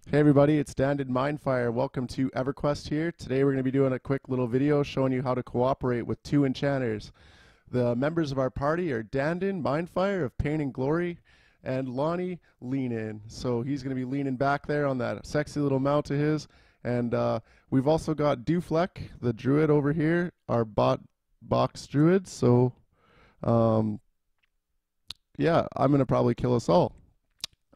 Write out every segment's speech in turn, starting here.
Hey everybody, it's Dandin Mindfire. Welcome to EverQuest here. Today we're going to be doing a quick little video showing you how to cooperate with two enchanters. The members of our party are Dandin Mindfire of Pain and Glory and Lonye Lean In. So he's going to be leaning back there on that sexy little mount of his. And we've also got Dewfleck, the Druid over here, our box Druid. So um, yeah, I'm going to probably kill us all.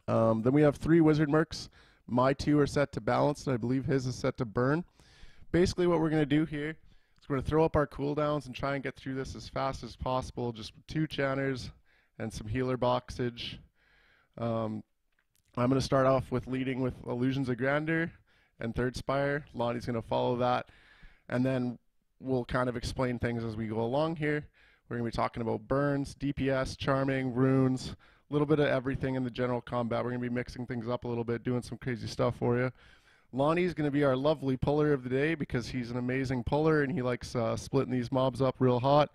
Then we have three Wizard Mercs. My two are set to balance, and I believe his is set to burn. Basically, what we're going to do here is we're going to throw up our cooldowns and try and get through this as fast as possible, just with two channers and some healer boxage. I'm going to start off with leading with Illusions of Grandeur and Third Spire. Lonnie's going to follow that, and then we'll kind of explain things as we go along here. We're going to be talking about burns, DPS, charming, runes, a little bit of everything in the general combat. We're going to be mixing things up a little bit, doing some crazy stuff for you. Lonnie's going to be our lovely puller of the day because he's an amazing puller and he likes splitting these mobs up real hot.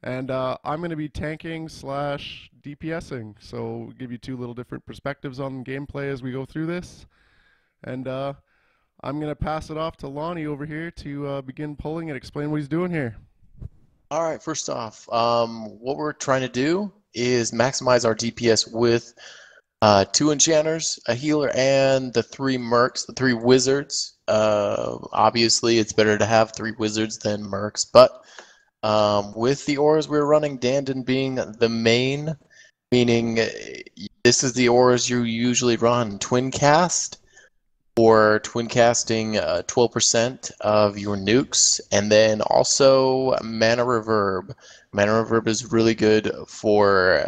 And I'm going to be tanking slash DPSing, so we'll give you two little different perspectives on gameplay as we go through this. And I'm going to pass it off to Lonnie over here to begin pulling and explain what he's doing here. All right, first off, what we're trying to do is maximize our DPS with two enchanters, a healer, and the three mercs, the three wizards. Obviously, it's better to have three wizards than mercs, but with the auras we're running, Dandin being the main, meaning this is the auras you usually run. Twin cast, or twin casting 12% of your nukes, and then also mana reverb. Mana reverb is really good for.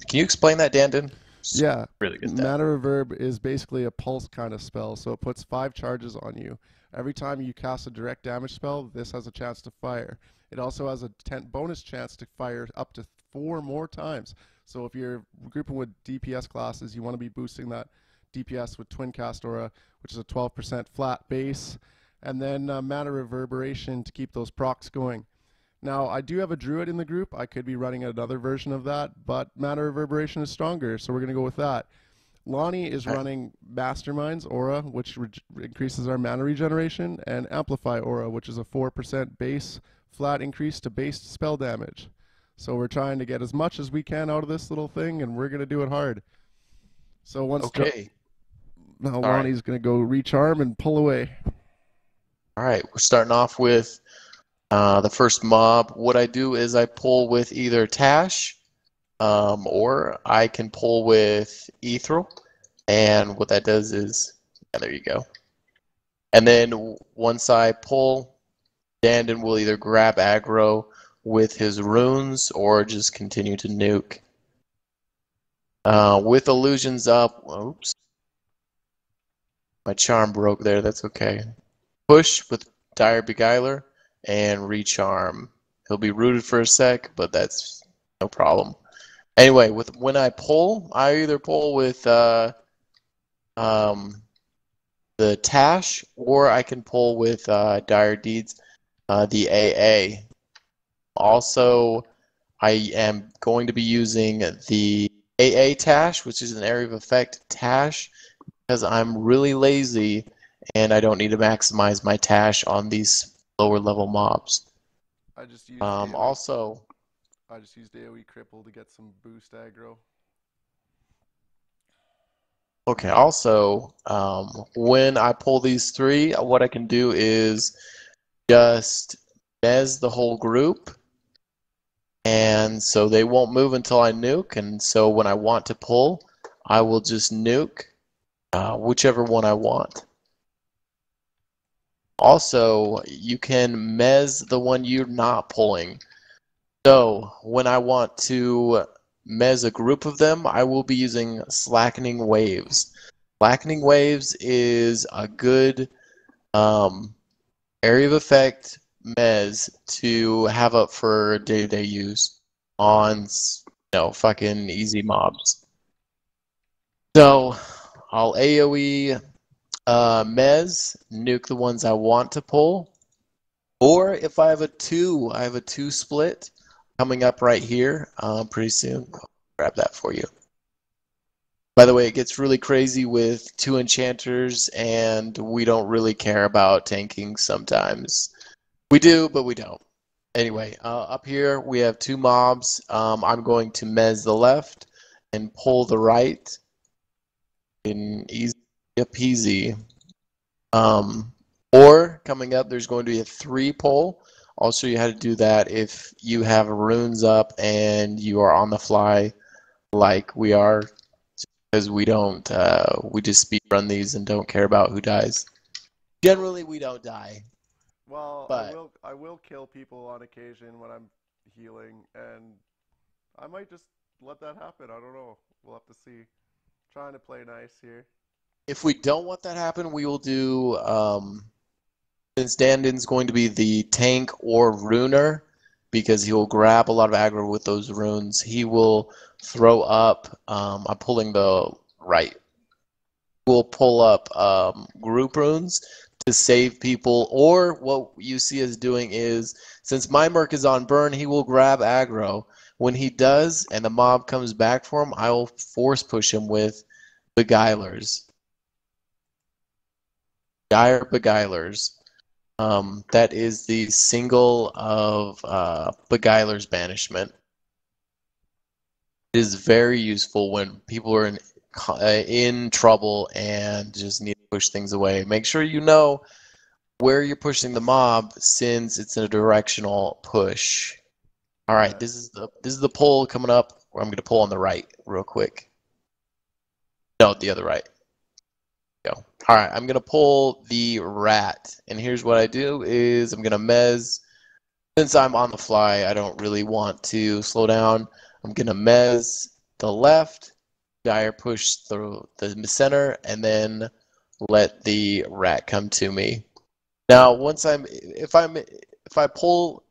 Can you explain that, Dandin? Yeah, Really good. Mana Reverb is basically a pulse kind of spell, so it puts 5 charges on you. Every time you cast a direct damage spell, this has a chance to fire. It also has a bonus chance to fire up to 4 more times. So if you're grouping with DPS classes, you want to be boosting that DPS with Twin Cast Aura, which is a 12% flat base, and then Mana Reverberation to keep those procs going. Now, I do have a Druid in the group. I could be running another version of that, but Mana Reverberation is stronger, so we're going to go with that. Lonnie is running Mastermind's Aura, which increases our mana regeneration, and Amplify Aura, which is a 4% base flat increase to base spell damage. So we're trying to get as much as we can out of this little thing, and we're going to do it hard. So now Lonnie's going to go recharm and pull away. All right, we're starting off with the first mob. What I do is I pull with either Tash, or I can pull with Ethereal, and what that does is, yeah, there you go. And then once I pull, Dandin will either grab aggro with his runes or just continue to nuke. With illusions up, oops, my charm broke there, that's okay. Push with Dire Beguiler and recharm. He'll be rooted for a sec, but that's no problem. Anyway, when I pull, I either pull with the Tash, or I can pull with Dire Deeds, the AA. Also, I am going to be using the AA Tash, which is an area of effect Tash, because I'm really lazy and I don't need to maximize my Tash on these lower level mobs. I just used AoE Cripple to get some boost aggro. Okay, also, when I pull these three, what I can do is just mezz the whole group, and so they won't move until I nuke, and so when I want to pull, I will just nuke whichever one I want. Also, you can mezz the one you're not pulling. So, when I want to mezz a group of them, I will be using Slackening Waves. Slackening Waves is a good area of effect mezz to have up for day-to-day use on, fucking easy mobs. So, I'll AoE mezz, nuke the ones I want to pull, or if I have a 2 split coming up right here pretty soon. I'll grab that for you. By the way, it gets really crazy with 2 enchanters, and we don't really care about tanking sometimes. We do, but we don't. Anyway, up here we have 2 mobs. I'm going to mez the left and pull the right in easy peasy. Or coming up, there's going to be a 3 pull. I'll show you how to do that if you have runes up and you are on the fly like we are, because we don't, we just speed run these and don't care about who dies. Generally, we don't die. Well, But I will kill people on occasion when I'm healing, and I might just let that happen. I don't know. We'll have to see. Trying to play nice here. if we don't want that to happen, we will do, since Dandin's going to be the tank or runer, because he will grab a lot of aggro with those runes, he will throw up, I'm pulling the right. We'll pull up group runes to save people, or what you see us doing is, since my Merc is on burn, he will grab aggro. When he does, and the mob comes back for him, I will force push him with Beguilers. Dire Beguilers. That is the single of Beguiler's Banishment. It is very useful when people are in trouble and just need to push things away. Make sure you know where you're pushing the mob, since it's a directional push. All right, Yeah. this is the pull coming up. Where I'm going to pull on the right real quick. No, the other right. Go. All right, I'm going to pull the rat, and here's what I do is I'm going to mez. Since I'm on the fly, I don't really want to slow down. I'm going to mez the left, dire push through the center, and then let the rat come to me. Now, if I pull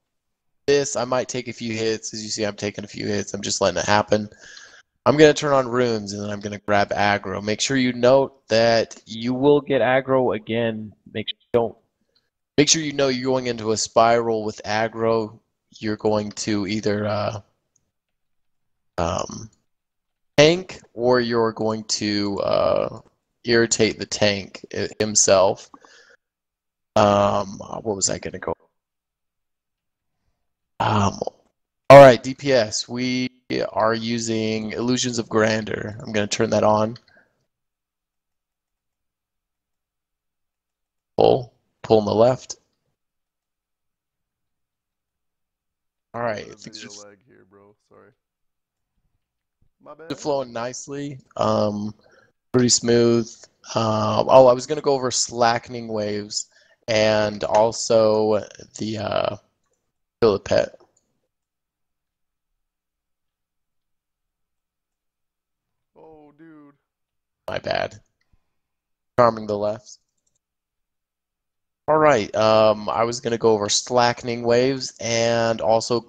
this, I might take a few hits. As you see, I'm taking a few hits. I'm just letting it happen. I'm going to turn on runes, and then I'm going to grab aggro. Make sure you note that you will get aggro again. Make sure you know you're going into a spiral with aggro. You're going to either tank, or you're going to irritate the tank himself. What was I going to go? All right, DPS. We are using Illusions of Grandeur. I'm going to turn that on. Pull on the left. All right, things are Leg here, bro. Sorry. My bad. flowing nicely. Pretty smooth. Oh, I was going to go over slackening waves and also the kill a pet. Oh, dude. My bad. Charming the left. All right. I was gonna go over slackening waves and also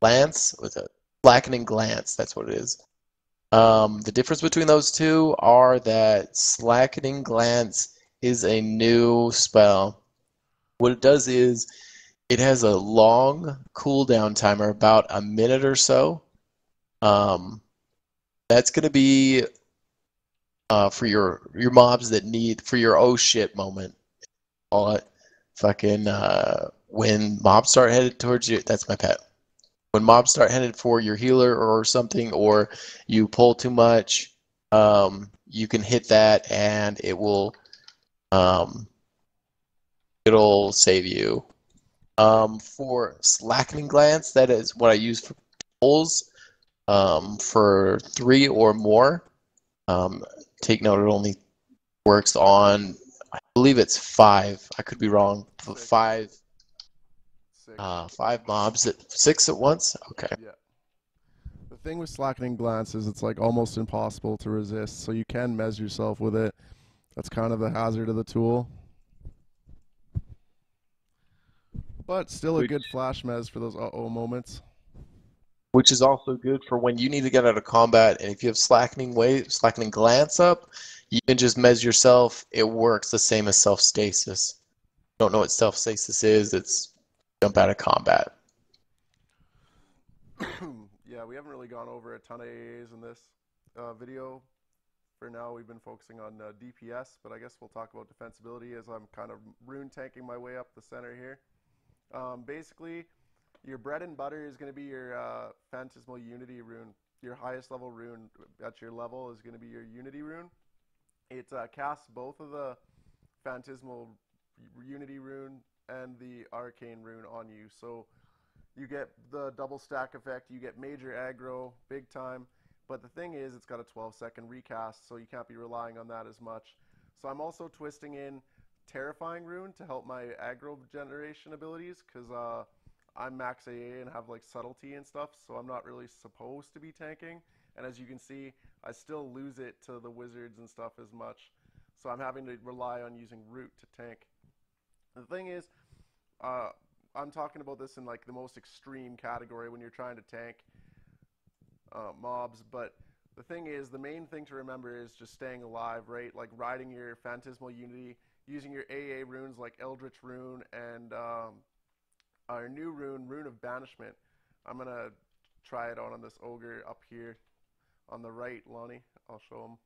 glance with a slackening glance. That's what it is. The difference between those two are that slackening glance is a new spell. What it does is it has a long cooldown timer, about a minute or so. That's gonna be for your mobs that need for your oh shit moment. Call it fucking when mobs start headed towards you. That's my pet. When mobs start headed for your healer or something, or you pull too much, you can hit that and it will it'll save you. For slackening glance, that is what I use for pulls. For 3 or more. Take note, it only works on, I believe it's 5. I could be wrong. But 5, 6. 5 mobs at 6 at once. Okay. Yeah. The thing with slackening glance is it's like almost impossible to resist, so you can mez yourself with it. That's kind of the hazard of the tool. But still a good flash mez for those uh-oh moments. Which is also good for when you need to get out of combat, and if you have slackening glance up, you can just mez yourself. It works the same as self-stasis. Don't know what self-stasis is, it's jump out of combat. Yeah, we haven't really gone over a ton of AAs in this video. for now we've been focusing on DPS, but I guess we'll talk about defensibility as I'm kind of rune tanking my way up the center here. Basically, your bread and butter is going to be your Phantasmal Unity rune. Your highest level rune at your level is going to be your Unity rune. It casts both of the Phantasmal Unity rune and the Arcane rune on you. So you get the double stack effect, you get major aggro, big time. But the thing is, it's got a 12-second recast, so you can't be relying on that as much. So I'm also twisting in Terrifying rune to help my aggro generation abilities, because I'm max AA and have like subtlety and stuff, so I'm not really supposed to be tanking. And as you can see, I still lose it to the wizards and stuff as much. So I'm having to rely on using root to tank. The thing is, I'm talking about this in like the most extreme category when you're trying to tank mobs, but the thing is, the main thing to remember is just staying alive, right? Like riding your Phantasmal Unity, using your AA runes like Eldritch Rune and our new rune, Rune of Banishment. I'm going to try it on this ogre up here on the right, Lonnie. I'll show him.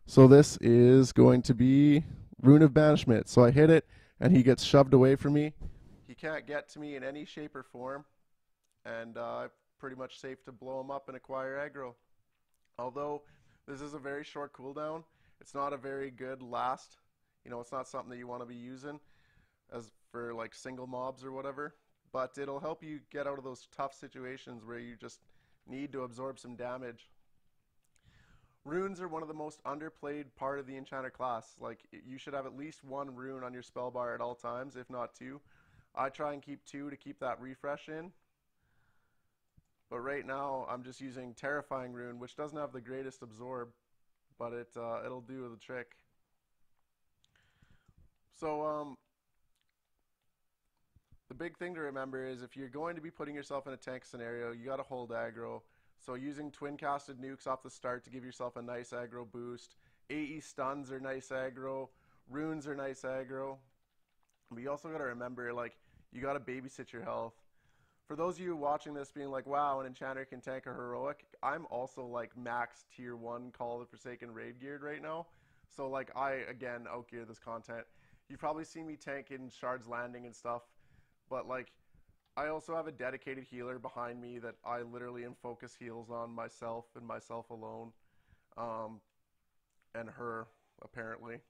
So this is going to be Rune of Banishment. So I hit it, and he gets shoved away from me. He can't get to me in any shape or form, and pretty much safe to blow him up and acquire aggro. Although this is a very short cooldown, it's not a very good last. You know, it's not something that you want to be using as for like single mobs or whatever, but it'll help you get out of those tough situations where you just need to absorb some damage. Runes are one of the most underplayed part of the Enchanter class. Like, you should have at least one rune on your spell bar at all times, if not two. I try and keep two to keep that refresh in. But right now, I'm just using Terrifying rune, which doesn't have the greatest absorb, but it'll do the trick. So, the big thing to remember is if you're going to be putting yourself in a tank scenario, you got to hold aggro. So using twin casted nukes off the start to give yourself a nice aggro boost. AE stuns are nice aggro. Runes are nice aggro. But you also got to remember, like, you got to babysit your health. For those of you watching this being like, wow, an enchanter can tank a heroic, I'm also like max tier 1 Call of the Forsaken raid geared right now. So like I, again, outgear this content. You've probably seen me tank in Shard's Landing and stuff, but like, I also have a dedicated healer behind me that I literally am focus heals on myself and myself alone. And her, apparently.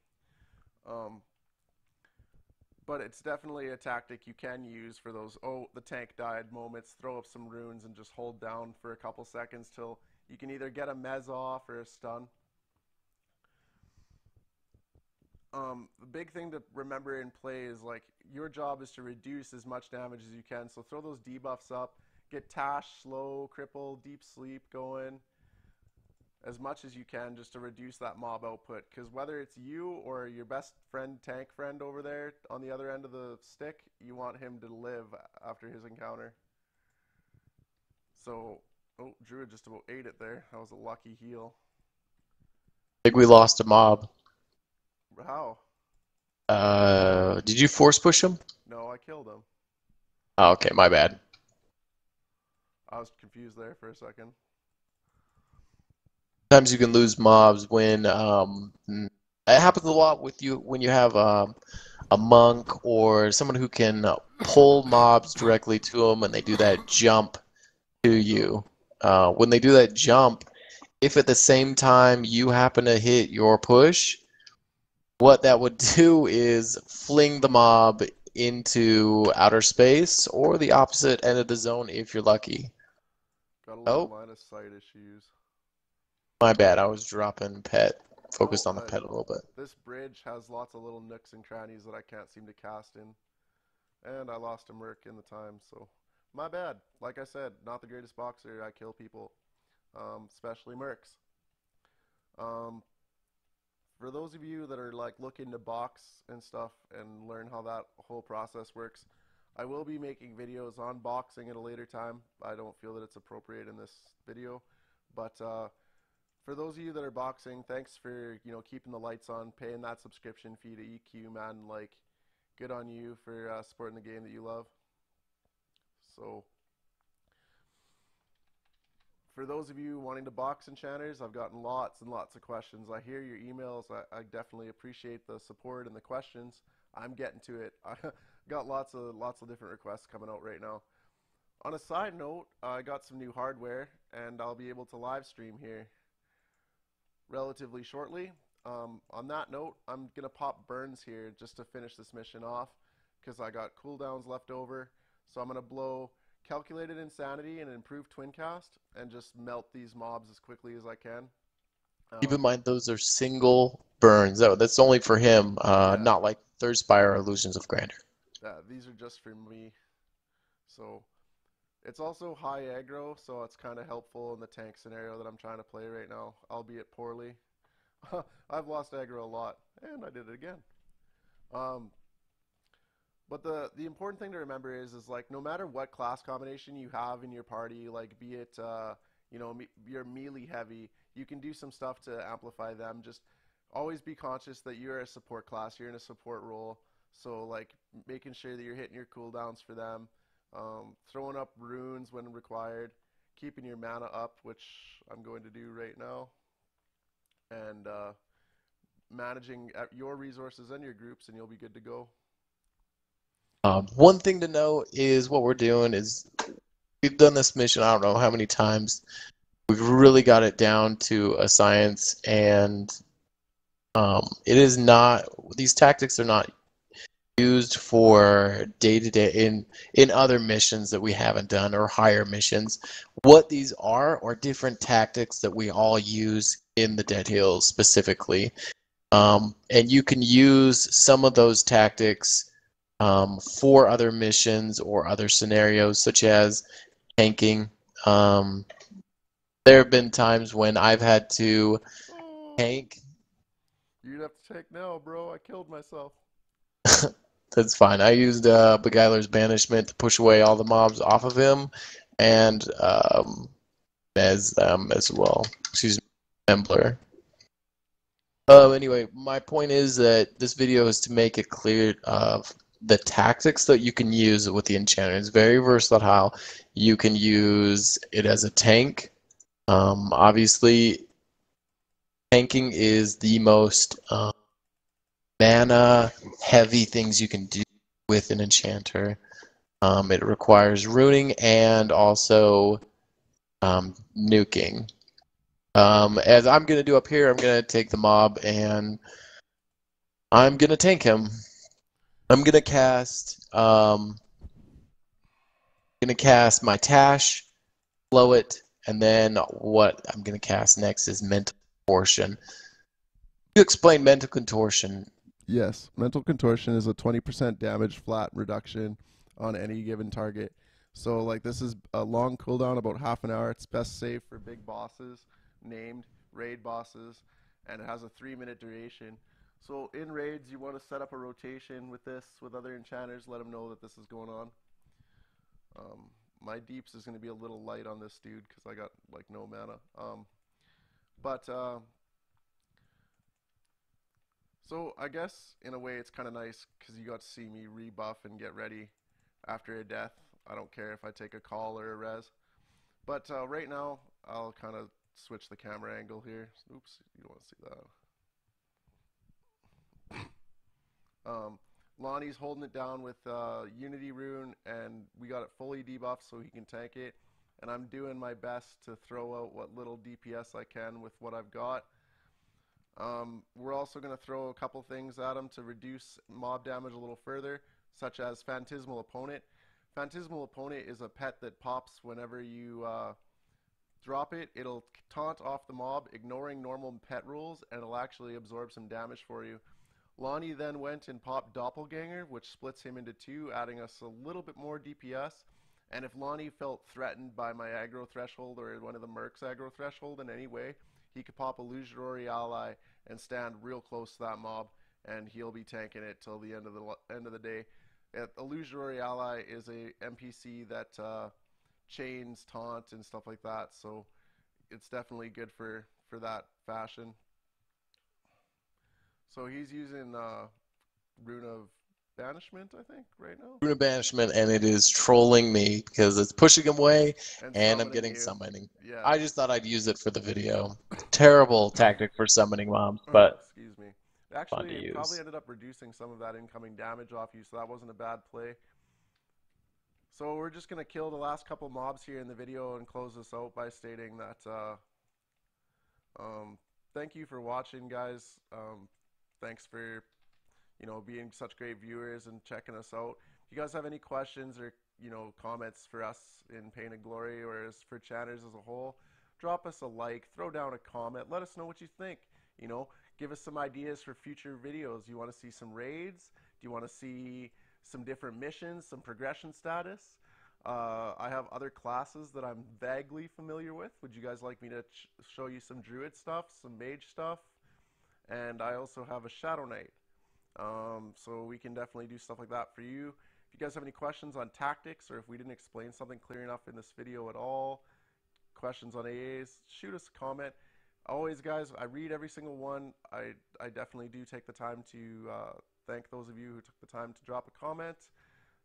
But it's definitely a tactic you can use for those, oh, the tank died moments. Throw up some runes and just hold down for a couple seconds till you can either get a mezz off or a stun. The big thing to remember in play is like your job is to reduce as much damage as you can. So throw those debuffs up, get Tash, Slow, Cripple, Deep Sleep going as much as you can just to reduce that mob output. Because whether it's you or your best friend, tank friend over there on the other end of the stick, you want him to live after his encounter. So, oh, Druid just about ate it there. That was a lucky heal. I think we lost a mob. How? Did you force push him? No, I killed him. Oh, okay, my bad. I was confused there for a second. Sometimes you can lose mobs when it happens a lot with you when you have a monk or someone who can pull mobs directly to them and they do that jump to you. When they do that jump, if at the same time you happen to hit your push, what that would do is fling the mob into outer space or the opposite end of the zone if you're lucky. Got a little line of sight issues. My bad, I was dropping pet. Focused on the pet a little bit. This bridge has lots of little nooks and crannies that I can't seem to cast in. And I lost a merc in the time, so my bad. Like I said, not the greatest boxer. I kill people, especially mercs. For those of you that are like looking to box and stuff and learn how that whole process works, I will be making videos on boxing at a later time. I don't feel that it's appropriate in this video, but for those of you that are boxing, thanks for, you know, keeping the lights on, paying that subscription fee to EQ, man. Like, good on you for supporting the game that you love. So, for those of you wanting to box enchanters, I've gotten lots and lots of questions. I hear your emails. I definitely appreciate the support and the questions. I'm getting to it. I got lots of different requests coming out right now. On a side note, I got some new hardware, and I'll be able to live stream here relatively shortly. On that note, I'm gonna pop burns here just to finish this mission off because I got cooldowns left over. So I'm gonna blow Calculated Insanity and Improved Twin Cast and just melt these mobs as quickly as I can. Keep in mind those are single burns. That's only for him, Yeah, not like Thirstspire or Illusions of Grandeur. these are just for me. So it's also high aggro, so it's kind of helpful in the tank scenario that I'm trying to play right now, albeit poorly. I've lost aggro a lot, and I did it again. Um, But the important thing to remember is like no matter what class combination you have in your party, like be it you know you're melee heavy, you can do some stuff to amplify them. Just always be conscious that you're a support class, you're in a support role. So like making sure that you're hitting your cooldowns for them, throwing up runes when required, keeping your mana up, which I'm going to do right now, and managing your resources and your groups, and you'll be good to go. One thing to know is what we're doing is we've done this mission I don't know how many times. We've really got it down to a science, and it is not. These tactics are not used for day-to-day in other missions that we haven't done or higher missions. What these are different tactics that we all use in the Dead Hills specifically, and you can use some of those tactics for other missions or other scenarios, such as tanking. There have been times when I've had to tank. You'd have to take now, bro. I killed myself. That's fine. I used Beguiler's Banishment to push away all the mobs off of him, and mezz them as well. Excuse me, Embler. Anyway, my point is that this video is to make it clear of the tactics that you can use with the Enchanter. It's very versatile. You can use it as a tank. Obviously, tanking is the most mana heavy things you can do with an Enchanter. It requires runing and also nuking. As I'm going to do up here, I'm going to take the mob and I'm going to tank him. I'm going to cast my Tash, blow it, and then what I'm going to cast next is Mental Contortion. You explain Mental Contortion. Yes, Mental Contortion is a 20% damage flat reduction on any given target. So like this is a long cooldown, about half an hour. It's best saved for big bosses, named raid bosses, and it has a 3-minute duration. So in raids, you want to set up a rotation with this, with other enchanters, let them know that this is going on. My deeps is going to be a little light on this dude because I got like no mana. So I guess in a way it's kind of nice because you got to see me rebuff and get ready after a death. I don't care if I take a call or a res. But right now I'll kind of switch the camera angle here. Oops, you don't want to see that. Lonnie's holding it down with Unity Rune, and we got it fully debuffed so he can tank it. And I'm doing my best to throw out what little DPS I can with what I've got. We're also going to throw a couple things at him to reduce mob damage a little further, such as Phantasmal Opponent. Phantasmal Opponent is a pet that pops whenever you drop it. It'll taunt off the mob, ignoring normal pet rules, and it'll actually absorb some damage for you. Lonnie then went and popped Doppelganger, which splits him into two, adding us a little bit more DPS. And if Lonnie felt threatened by my aggro threshold or one of the Mercs aggro threshold in any way, he could pop Illusionary Ally and stand real close to that mob, and he'll be tanking it till the end of the day. Illusionary Ally is a NPC that chains, taunt, and stuff like that, so it's definitely good for that fashion. So he's using Rune of banishment, I think, right now. Rune of Banishment, and it is trolling me because it's pushing him away, And and I'm summoning getting you. summoning. Yeah. I just thought I'd use it for the video. Terrible tactic for summoning mobs, but Excuse me. fun to Actually, it probably use. ended up reducing some of that incoming damage off you, so that wasn't a bad play. So we're just going to kill the last couple mobs here in the video and close this out by stating that thank you for watching, guys. Thanks for being such great viewers and checking us out. If you guys have any questions or comments for us in Pain and Glory or as for Enchanters as a whole, drop us a like, throw down a comment, let us know what you think. Give us some ideas for future videos. You want to see some raids? Do you want to see some different missions, some progression status? I have other classes that I'm vaguely familiar with. Would you guys like me to show you some Druid stuff, some Mage stuff? And I also have a Shadowknight. So we can definitely do stuff like that for you. If you guys have any questions on tactics, or if we didn't explain something clear enough in this video at all, questions on AAs, shoot us a comment. Always, guys, I read every single one. I definitely do take the time to thank those of you who took the time to drop a comment.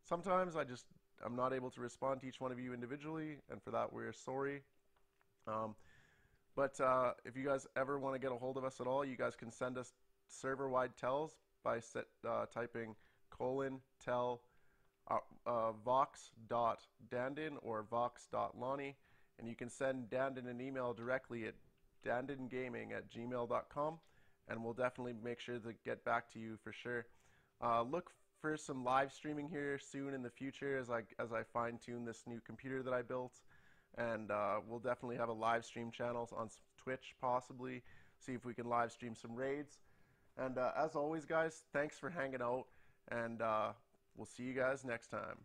Sometimes I'm not able to respond to each one of you individually, and for that we're sorry. But if you guys ever want to get a hold of us at all, you guys can send us server-wide tells by typing :tel vox.dandin or vox.lonye, and you can send Dandin an email directly at dandingaming@gmail.com, and we'll definitely make sure to get back to you for sure. Look for some live streaming here soon in the future as I fine-tune this new computer that I built, and we'll definitely have a live stream channel on Twitch, possibly see if we can live stream some raids. And as always, guys, thanks for hanging out, and we'll see you guys next time.